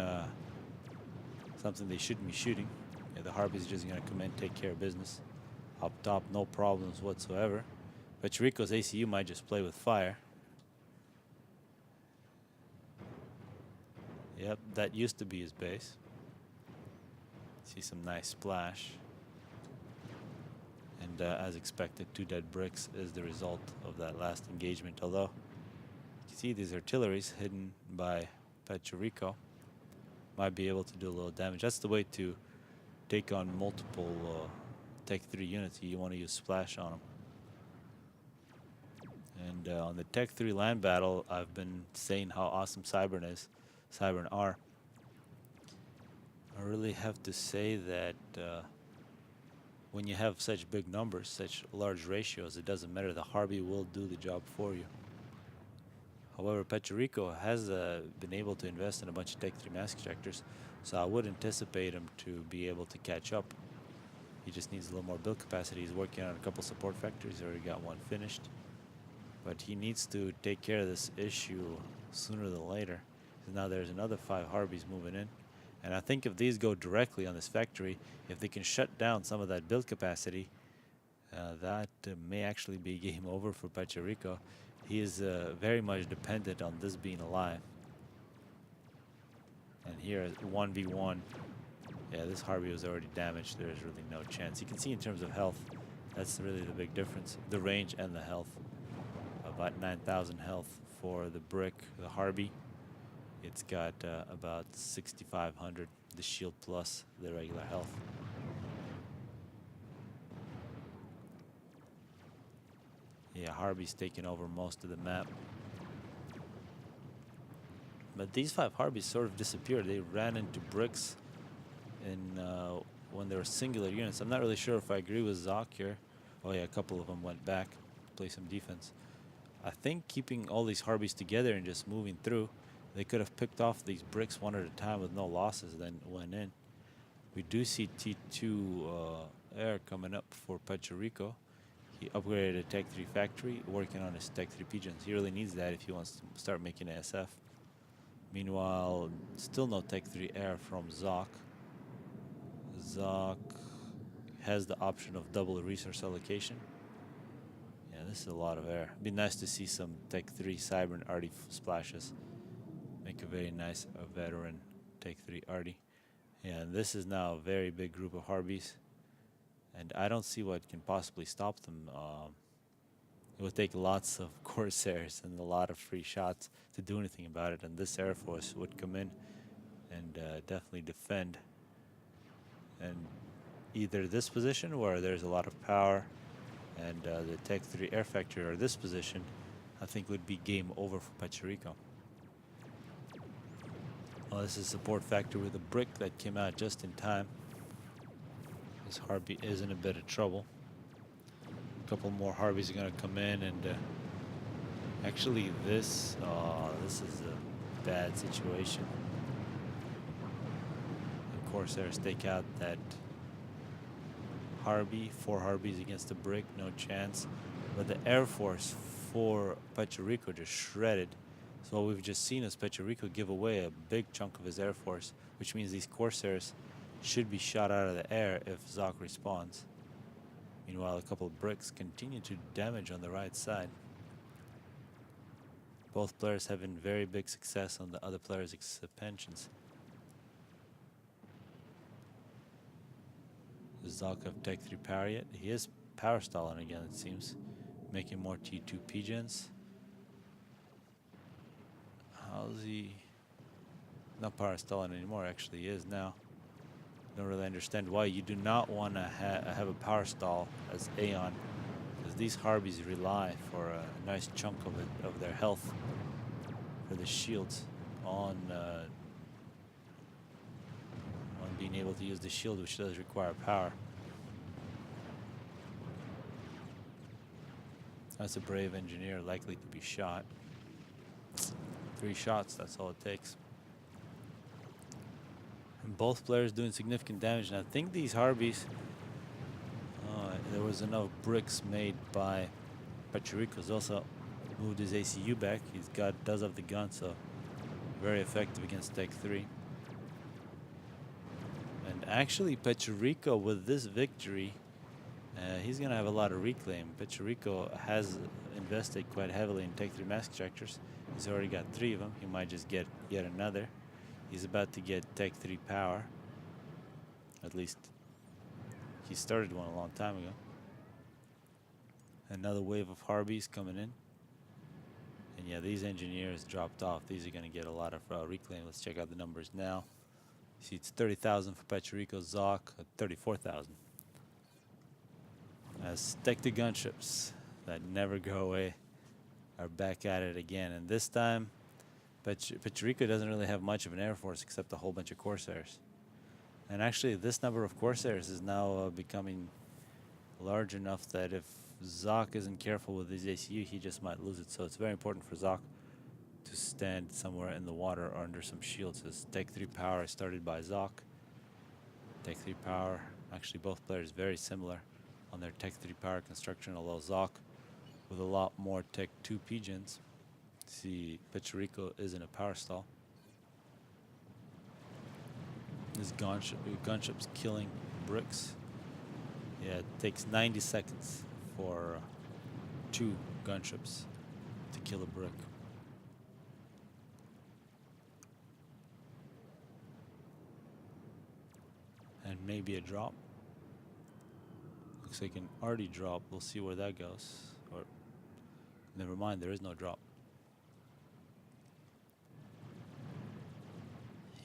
something they shouldn't be shooting, yeah, the Harbies are just going to come in, take care of business. Up top, no problems whatsoever. Pachuriko's ACU might just play with fire. Yep, that used to be his base. See some nice splash. And as expected, 2 dead bricks is the result of that last engagement. Although, you see these artilleries hidden by Pachuriko might be able to do a little damage. That's the way to take on multiple Tech 3 units. You want to use splash on them. And on the Tech 3 land battle, I've been saying how awesome Cybran is. Cybran are. I really have to say that when you have such big numbers, such large ratios, it doesn't matter. The Harby will do the job for you. However, Pachuriko has been able to invest in a bunch of Tech 3 mass ejectors, so I would anticipate him to be able to catch up. He just needs a little more build capacity. He's working on a couple support factories. He's already got one finished. But he needs to take care of this issue sooner than later. So now there's another 5 Harbies moving in. And I think if these go directly on this factory, if they can shut down some of that build capacity, that may actually be game over for Pachuriko. He is very much dependent on this being alive. And here, 1v1, yeah, this Harby was already damaged. There's really no chance. You can see in terms of health, that's really the big difference. The range and the health. About 9,000 health for the brick, the Harby. It's got about 6,500, the shield plus the regular health. Yeah, Harby's taking over most of the map. But these 5 Harbies sort of disappeared. They ran into bricks in when they were singular units. I'm not really sure if I agree with Zock here. Oh yeah, a couple of them went back, play some defense. I think keeping all these Harbies together and just moving through, they could have picked off these bricks one at a time with no losses, then went in. We do see T2 air coming up for Pachuriko. He upgraded a Tech 3 factory, working on his Tech 3 pigeons. He really needs that if he wants to start making ASF. Meanwhile, still no Tech 3 air from Zock. Zock has the option of double resource allocation. Yeah, this is a lot of air. It'd be nice to see some Tech 3 Cybran Arty splashes. Make a very nice veteran Tech 3 Arty. Yeah, and this is now a very big group of Harbies. And I don't see what can possibly stop them. It would take lots of Corsairs and a lot of free shots to do anything about it. And this Air Force would come in and definitely defend. And either this position where there's a lot of power and the Tech 3 Air Factory, or this position, I think would be game over for Pachuriko. Well, this is support factory with a brick that came out just in time. This Harby is in a bit of trouble. couple more Harveys are gonna come in, and actually this is a bad situation. The Corsairs take out that Harvey, 4 Harveys against a brick, no chance. But the Air Force for Pachuriko just shredded. So what we've just seen is Pachuriko give away a big chunk of his Air Force, which means these Corsairs should be shot out of the air if Zock respawns. Meanwhile, a couple of bricks continue to do damage on the right side. Both players having very big success on the other players' expansions. Does Zock have Tech 3 power yet? He is power stalling again, it seems. Making more T2 pigeons. How's he? Not power stalling anymore, actually he is now. Don't really understand why you do not want to have a power stall as Aeon, because these Harveys rely for a nice chunk of it, of their health, for the shields on being able to use the shield, which does require power. That's a brave engineer, likely to be shot. 3 shots, that's all it takes. And both players doing significant damage. And I think these Harveys, there was enough bricks made by Pachuriko's also moved his ACU back. Does have the gun, so very effective against Tech 3. And actually Pachuriko, with this victory, he's going to have a lot of reclaim. Pachuriko has invested quite heavily in Tech 3 mask extractors. He's already got 3 of them. He might just get yet another. He's about to get Tech 3 power. At least he started one a long time ago. Another wave of Harveys coming in. And yeah, these engineers dropped off. These are going to get a lot of reclaim. Let's check out the numbers now. You see, it's 30,000 for Pachuriko, Zock at 34,000. As Tech 2 gunships that never go away are back at it again. And this time, Pachuriko doesn't really have much of an Air Force except a whole bunch of Corsairs. And actually, this number of Corsairs is now becoming large enough that if Zock isn't careful with his ACU, he just might lose it. So it's very important for Zock to stand somewhere in the water or under some shields. As Tech 3 power is started by Zock. Tech 3 power, actually both players very similar on their Tech 3 power construction, although Zock with a lot more Tech 2 pigeons. See, Pachuriko is in a power stall. This gunship's killing bricks. Yeah, it takes 90 seconds for 2 gunships to kill a brick. And maybe a drop. Looks like an arty drop. We'll see where that goes. Or never mind, there is no drop.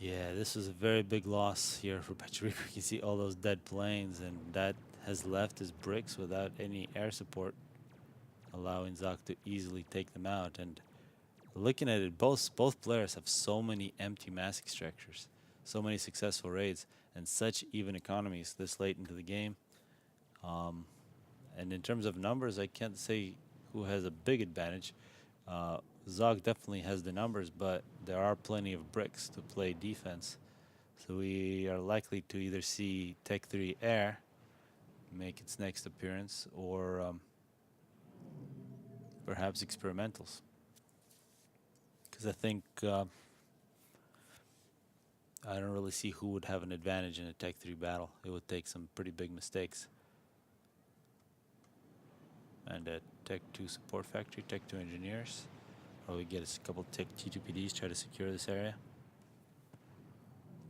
Yeah, this was a very big loss here for Pachuriko. You can see all those dead planes, and that has left his bricks without any air support, allowing Zock to easily take them out. And looking at it, both players have so many empty mask extractors, so many successful raids, and such even economies this late into the game. And in terms of numbers, I can't say who has a big advantage. Zock definitely has the numbers, but there are plenty of bricks to play defense. So we are likely to either see Tech 3 Air make its next appearance, or perhaps experimentals. Because I think I don't really see who would have an advantage in a Tech 3 battle. It would take some pretty big mistakes. And a Tech 2 support factory, Tech 2 engineers. Probably get a couple Tech T2PDs, try to secure this area.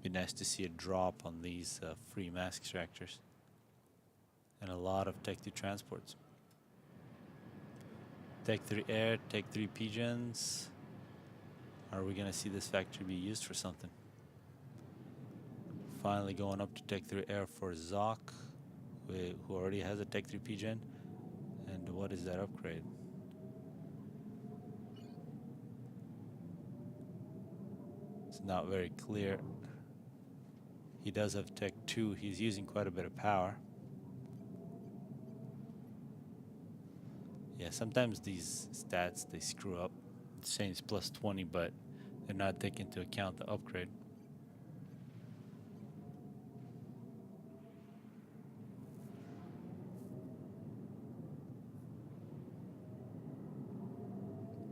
Be nice to see a drop on these free mask extractors. And a lot of Tech 2 transports. Tech 3 Air, Tech 3 pigeons. Are we going to see this factory be used for something? Finally going up to Tech 3 Air for Zock, who already has a Tech 3 pigeon. And what is that upgrade? It's not very clear. He does have Tech 2. He's using quite a bit of power. Yeah, sometimes these stats, they screw up. It's saying it's plus 20, but they're not taking into account the upgrade.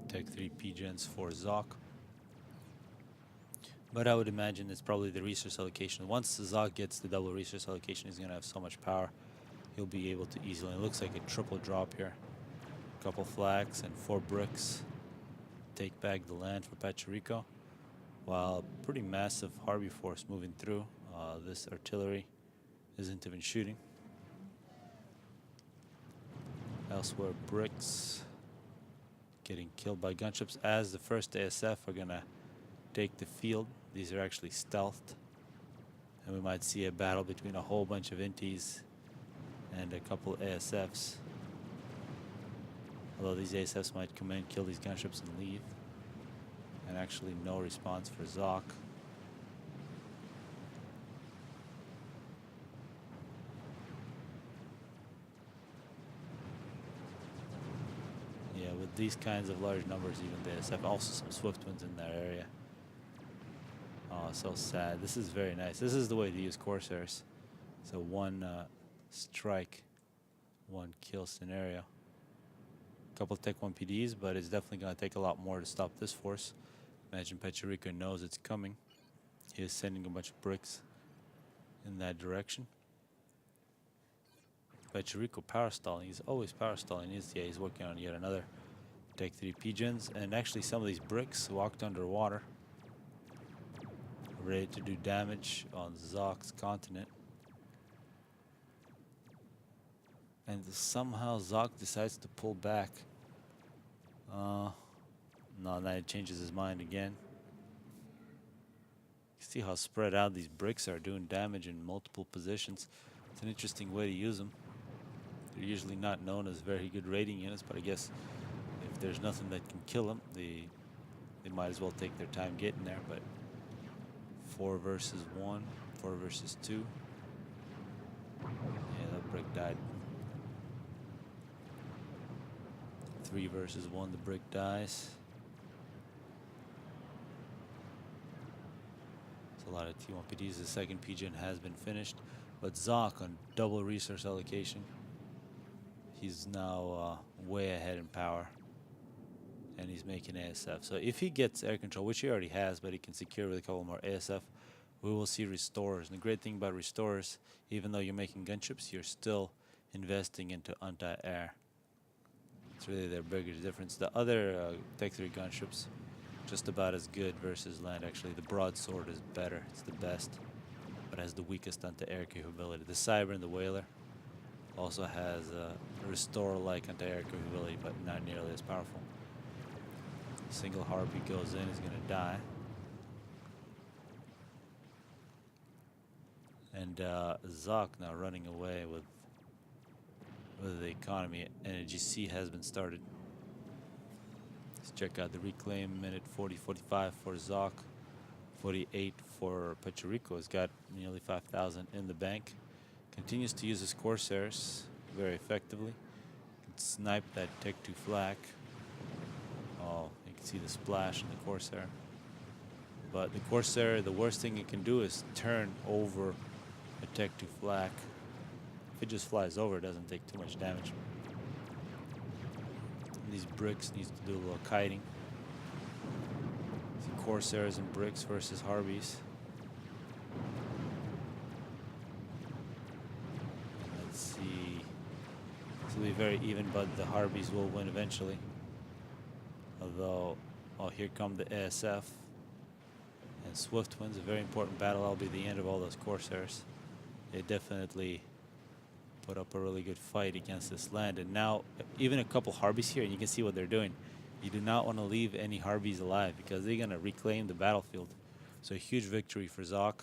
Tech 3 P-Gens for Zock. But I would imagine it's probably the resource allocation. Once Zock gets the double resource allocation, he's going to have so much power. He'll be able to easily. It looks like a triple drop here. Couple flags and 4 bricks. Take back the land for Pachuriko. While pretty massive Harvey force moving through. This artillery isn't even shooting. Elsewhere, bricks getting killed by gunships as the first ASF are gonna take the field. These are actually stealthed, and we might see a battle between a whole bunch of inties and a couple ASFs. Although these ASFs might come in, kill these gunships and leave. And actually no response for Zock. Yeah, with these kinds of large numbers, even the ASF, also some swift ones in that area. Oh, so sad. This is very nice. This is the way to use Corsairs. So one strike, one kill scenario. Couple Tech 1 PDs, but it's definitely going to take a lot more to stop this force. Imagine Pachuriko knows it's coming. He is sending a bunch of bricks in that direction. Pachuriko power stalling. He's always power stalling. He's working on yet another Tech 3 P-Gens. And actually some of these bricks walked underwater. Ready to do damage on Zock's continent. And somehow Zock decides to pull back. No, now he changes his mind again. You see how spread out these bricks are, doing damage in multiple positions. It's an interesting way to use them. They're usually not known as very good raiding units, but I guess if there's nothing that can kill them, they might as well take their time getting there. But 4 versus 1, 4 versus 2. Yeah, that brick died. 3 versus 1, the brick dies. It's a lot of T1 PDs. The second P-Gen has been finished, but Zock on double resource allocation. He's now way ahead in power, and he's making ASF. So if he gets air control, which he already has, but he can secure with a couple more ASF, we will see restorers. And the great thing about restorers, even though you're making gunships, you're still investing into anti-air. It's really their biggest difference. The other Tech 3 gunships, just about as good versus land. Actually, the broadsword is better. It's the best, but has the weakest anti-air capability. The Cybran, the Whaler, also has a restore-like anti-air capability, but not nearly as powerful. Single Harpy goes in, is going to die. And Zock now running away with the economy. Energy C has been started. Let's check out the reclaim. Minute 40-45 for Zock. 48 for Pachuriko. Has got nearly 5,000 in the bank. Continues to use his Corsairs very effectively. Can snipe that Tech 2 flak. Oh, you can see the splash in the Corsair. But the Corsair, the worst thing it can do is turn over a Tech 2 flak. If it just flies over, it doesn't take too much damage. And these bricks needs to do a little kiting. See Corsairs and bricks versus Harpies. Let's see. This will be very even, but the Harpies will win eventually. Although, oh, here come the ASF and Swift wins a very important battle. That'll be the end of all those Corsairs. They definitely put up a really good fight against this land. And now, even a couple Harpies here, and you can see what they're doing. You do not want to leave any Harpies alive because they're going to reclaim the battlefield. So a huge victory for Zock.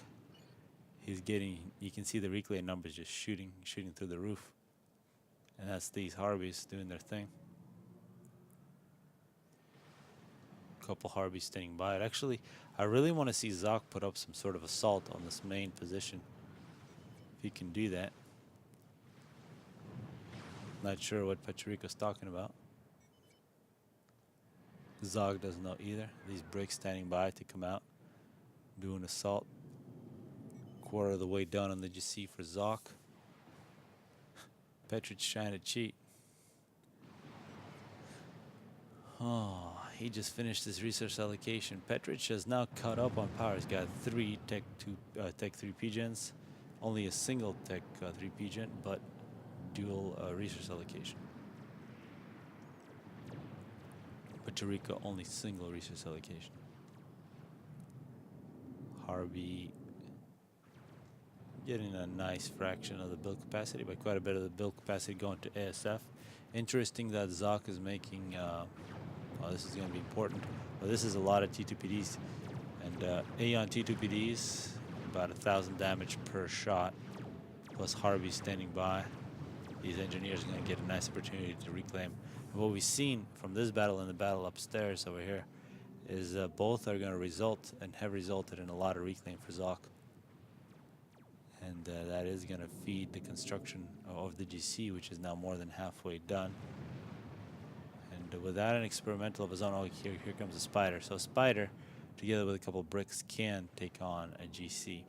He's getting, you can see the reclaim numbers just shooting through the roof. And that's these Harpies doing their thing. Couple Harpies standing by it. Actually, I really want to see Zock put up some sort of assault on this main position. If he can do that. Not sure what Pachuriko's talking about. Zog doesn't know either. These bricks standing by to come out, do an assault. Quarter of the way done on the GC for Zock. Petrich trying to cheat. Oh, he just finished his resource allocation. Petrich has now caught up on power. He's got 3 Tech 3 P-Gens, only a single Tech 3 P-Gen, but dual resource allocation. Pachuriko only single resource allocation. Harvey getting a nice fraction of the build capacity, but quite a bit of the build capacity going to ASF. Interesting that Zock is making. This is going to be important. Well, this is a lot of T2PDs, and Aeon T2PDs about 1,000 damage per shot. Plus Harvey standing by. These engineers are going to get a nice opportunity to reclaim. And what we've seen from this battle and the battle upstairs over here is both are going to result and have resulted in a lot of reclaim for Zock. And that is going to feed the construction of the GC, which is now more than halfway done. And without an experimental of his own, oh, here comes a Spider. So Spider, together with a couple bricks, can take on a GC.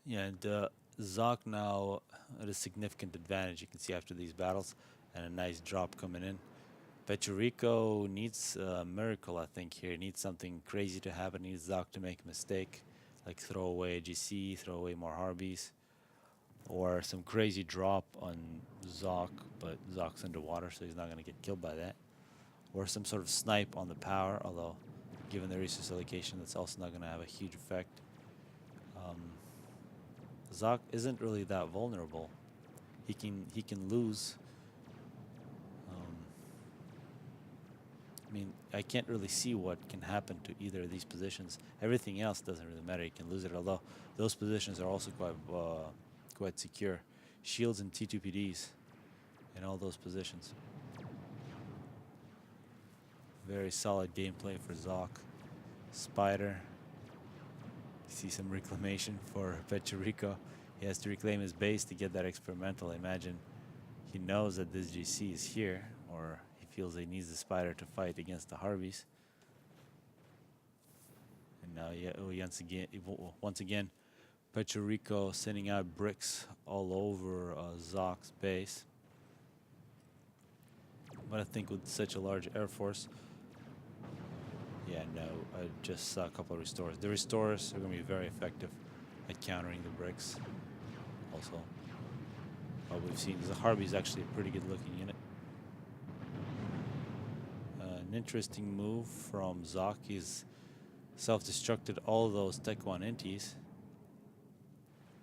Yeah, and Zock now at a significant advantage, you can see after these battles, and a nice drop coming in. Pachuriko needs a miracle, I think, here. Needs something crazy to happen. Needs Zock to make a mistake, like throw away a GC, throw away more Harbies, or some crazy drop on Zock, but Zock's underwater, so he's not going to get killed by that. Or some sort of snipe on the power, although given the resource allocation, that's also not going to have a huge effect. Zock isn't really that vulnerable. He can lose. I mean, I can't really see what can happen to either of these positions. Everything else doesn't really matter. He can lose it, although those positions are also quite secure. Shields and T2PDs in all those positions. Very solid gameplay for Zock. Spider. See some reclamation for Pachuriko. He has to reclaim his base to get that experimental. I imagine he knows that this GC is here, or he feels he needs the Spider to fight against the Harveys. And now, once again, Pachuriko sending out bricks all over Zock's base. But I think with such a large air force, yeah, no, I just saw a couple of restorers. The restorers are going to be very effective at countering the bricks. Also, what we've seen is the Harvey is actually a pretty good looking unit. An interesting move from Zock. He's self-destructed all those Tech 1 inties,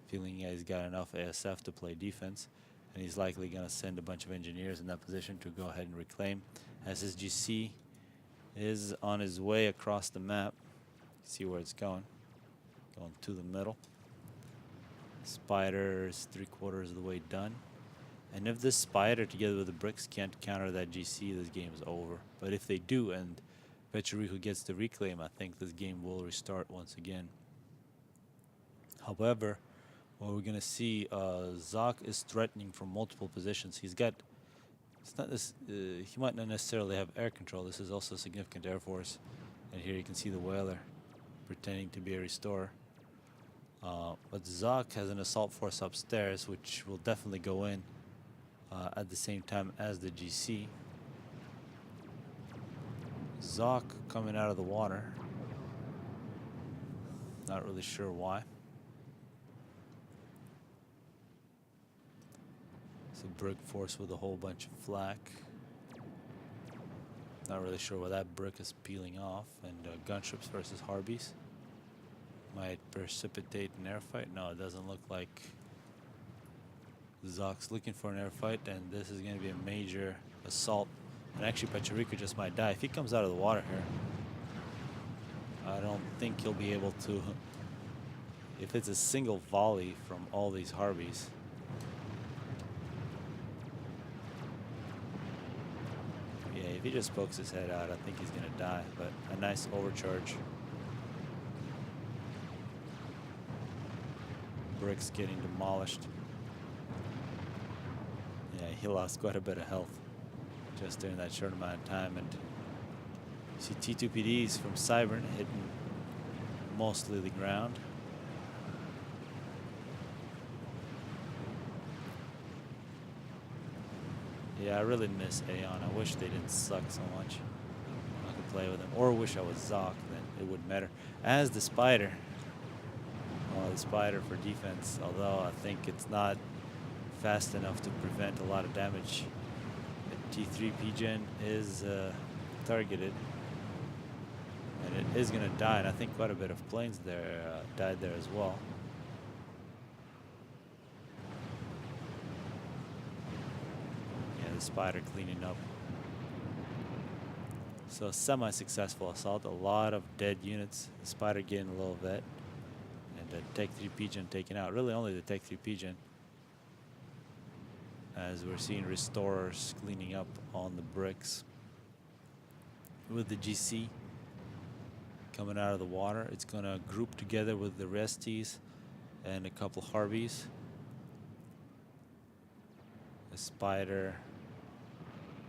feeling he's got enough ASF to play defense, and he's likely going to send a bunch of engineers in that position to go ahead and reclaim, as his GC is on his way across the map. See where it's going to the middle. Spider's 3/4 of the way done, and if this Spider together with the bricks can't counter that GC, this game is over. But if they do and Pachuriko gets the reclaim, I think this game will restart once again. However, what we're gonna see, Zock is threatening from multiple positions. He's got, it's not this, he might not necessarily have air control. This is also a significant air force, and here you can see the Whaler pretending to be a restorer. But Zock has an assault force upstairs, which will definitely go in at the same time as the GC. Zock coming out of the water. Not really sure why. It's a brick force with a whole bunch of flak. Not really sure why that brick is peeling off. And gunships versus Harbies might precipitate an air fight. No, it doesn't look like Zock's looking for an air fight, and this is going to be a major assault. And actually, Pachuriko just might die. If he comes out of the water here, I don't think he'll be able to. If it's a single volley from all these Harbies, yeah, if he just pokes his head out, I think he's going to die. But a nice overcharge. Bricks getting demolished. Yeah, he lost quite a bit of health just during that short amount of time. And you see T2PDs from Cybran hitting mostly the ground. Yeah, I really miss Aeon. I wish they didn't suck so much. I could play with them. Or wish I was Zock, then it wouldn't matter. As the Spider. Well, the Spider for defense, although I think it's not fast enough to prevent a lot of damage. The T3 P-Gen is targeted. And it is going to die, and I think quite a bit of planes there died there as well. The Spider cleaning up. So semi-successful assault, a lot of dead units. The Spider getting a little vet, and the Tech 3 Pigeon taken out. Really only the Tech 3 Pigeon, as we're seeing restorers cleaning up on the bricks. With the GC coming out of the water, it's gonna group together with the Resties and a couple Harveys. The Spider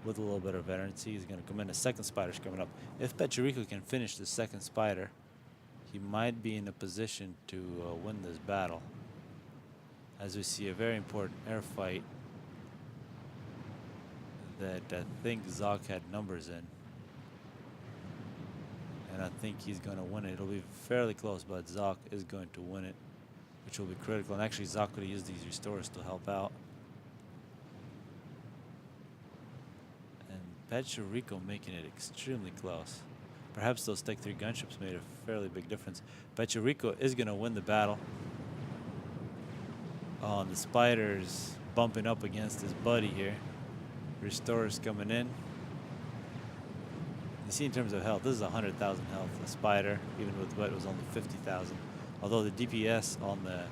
with a little bit of veterancy is going to come in. The second Spider's coming up. If Pachuriko can finish the second Spider, he might be in a position to win this battle. As we see a very important air fight that I think Zock had numbers in. And I think he's going to win it. It'll be fairly close, but Zock is going to win it, which will be critical. And actually, Zock could use these restorers to help out. Pachuriko making it extremely close. Perhaps those Tech 3 gunships made a fairly big difference. Pachuriko is going to win the battle. The Spider's bumping up against his buddy here. Restorers coming in. You see in terms of health, this is 100,000 health. The Spider, even with wet, was only 50,000. Although the DPS on the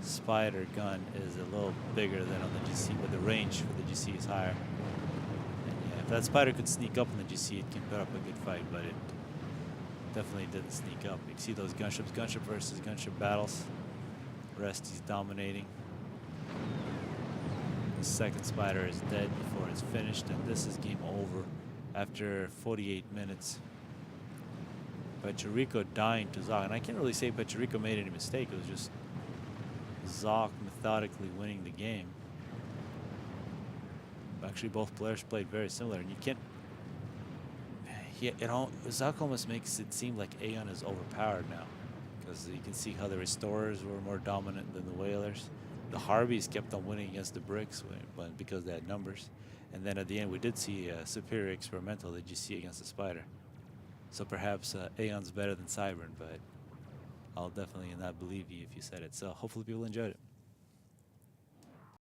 Spider gun is a little bigger than on the GC, but the range for the GC is higher. If that Spider could sneak up on the GC, it can put up a good fight, but it definitely didn't sneak up. You can see those gunships, gunship versus gunship battles. Resty's dominating. The second Spider is dead before it's finished, and this is game over after 48 minutes. Pachuriko dying to Zock, and I can't really say Pachuriko made any mistake. It was just Zock methodically winning the game. Actually, both players played very similar, and you can't. Zock almost makes it seem like Aeon is overpowered now, because you can see how the Restorers were more dominant than the Whalers. The Harveys kept on winning against the bricks, but because they had numbers, and then at the end we did see a superior experimental that you see against the Spider. So perhaps Aeon's better than Cybran, but I'll definitely not believe you if you said it. So hopefully people enjoyed it.